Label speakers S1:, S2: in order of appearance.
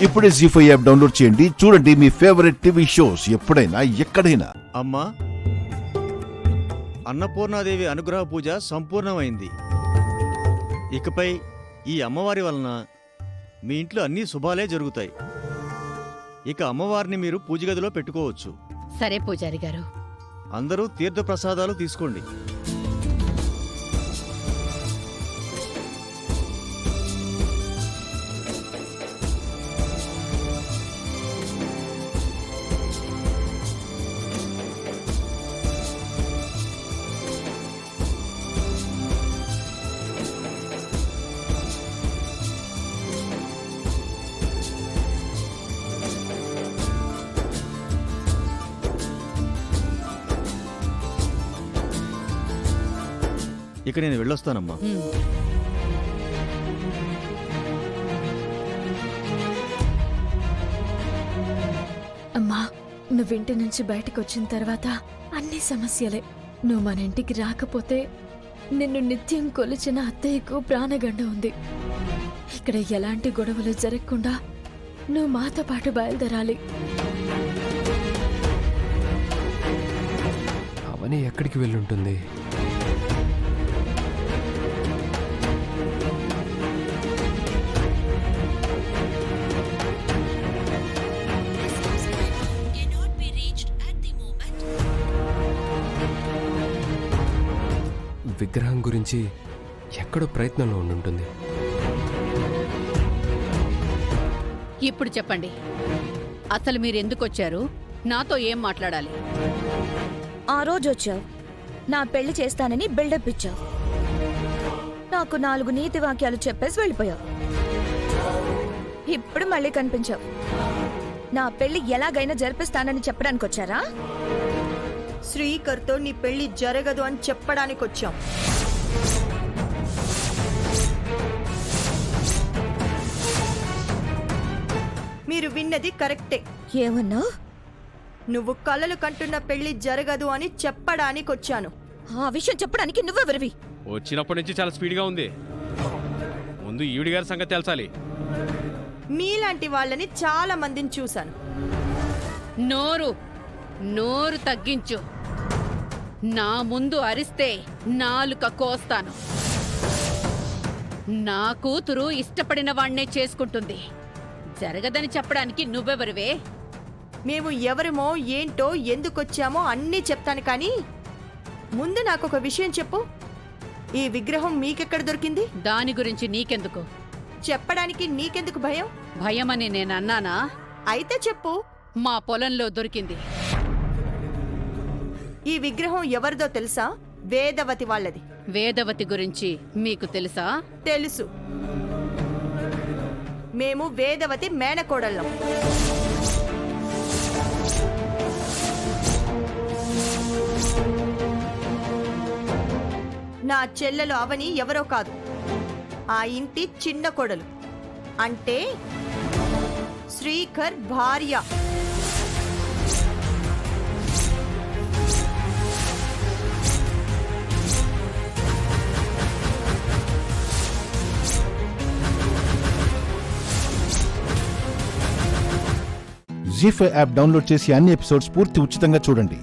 S1: ఇప్పుడే జీ5 app download చేయండి. చూడండి మీ ఫేవరెట్ టీవీ షోస్ ఎప్పుడైనా ఎక్కడైనా.
S2: అమ్మా, అన్నపూర్ణాదేవి అనుగ్రహ పూజ సంపూర్ణమైంది. ఇకపై ఈ అమ్మవారి వలన మీ ఇంట్లో అన్ని శుభాలే జరుగుతాయి. ఇక అమ్మవారిని మీరు పూజ గదిలో పెట్టుకోవచ్చు.
S3: సరే పూజారి గారు.
S2: అందరూ తీర్థప్రసాదాలు తీసుకోండి. ఇక నేను వెళ్ళొస్తానమ్మా.
S4: అమ్మా, నువ్వింటి నుంచి బయటకు వచ్చిన తర్వాత అన్ని సమస్యలే. నువ్వు మన ఇంటికి రాకపోతే నిన్ను నిత్యం కొలిచిన అత్తయ్యకు ప్రాణగండ ఉంది. ఇక్కడ ఎలాంటి గొడవలు జరగకుండా నువ్వు మాతో పాటు బయలుదేరాలి.
S5: అవని ఎక్కడికి వెళ్ళుంటుంది? విగ్రహం గురించి ఎక్కడో ప్రయత్నంలో ఉండుంటుంది.
S3: ఇప్పుడు చెప్పండి, అసలు మీరెందుకు వచ్చారు? నాతో ఏం మాట్లాడాలి?
S6: ఆ రోజు వచ్చావు, నా పెళ్లి చేస్తానని బిల్డప్ ఇచ్చావు. నాకు 4 నీతి వాక్యాలు చెప్పేసి వెళ్ళిపోయావు. ఇప్పుడు మళ్ళీ కనిపించావు. నా పెళ్లి ఎలాగైనా జరిపిస్తానని చెప్పడానికి వచ్చారా?
S7: శ్రీకర్తో నీ పెళ్లి జరగదు అని చెప్పడానికి వచ్చాం. మీరు విన్నది కరెక్టే.
S6: ఏమన్నా?
S7: నువ్వు కలలు కంటున్న పెళ్లి జరగదు అని చెప్పడానికి వచ్చాను.
S6: ఆ విషయం చెప్పడానికి నువ్వెవరివి?
S8: వచ్చినప్పటి నుంచి చాలా స్పీడ్గా ఉంది. ముందు ఈవిడి గారి సంగతి తెలుసాలి.
S7: మీలాంటి వాళ్ళని చాలా మందిని చూశాను.
S3: నోరు తగ్గించు. నా ముందు అరిస్తే నాలుక కోస్తాను. నా కూతురు ఇష్టపడిన వాణ్ణే చేసుకుంటుంది. జరగదని చెప్పడానికి నువ్వెవరివే?
S7: మేము ఎవరమో ఏంటో ఎందుకొచ్చామో అన్నీ చెప్తాను, కానీ ముందు నాకొక విషయం చెప్పు. ఈ విగ్రహం మీకెక్కడ దొరికింది?
S3: దాని గురించి నీకెందుకు?
S7: చెప్పడానికి నీకెందుకు భయం?
S3: భయమని నేనన్నానా?
S7: అయితే చెప్పు.
S3: మా పొలంలో దొరికింది.
S7: ఈ విగ్రహం ఎవరిదో తెలుసా? వేదవతి వాళ్ళది.
S3: వేదవతి గురించి మీకు తెలుసా?
S7: తెలుసు. మేము వేదవతి మేనకోడళ్ళం. నా చెల్లెలు అవని ఎవరో కాదు, ఆ ఇంటి చిన్న కోడలు, అంటే శ్రీకర్ భార్య.
S1: జీ5 యాప్ డౌన్లోడ్ చేసి అన్ని ఎపిసోడ్స్ పూర్తి ఉచితంగా చూడండి.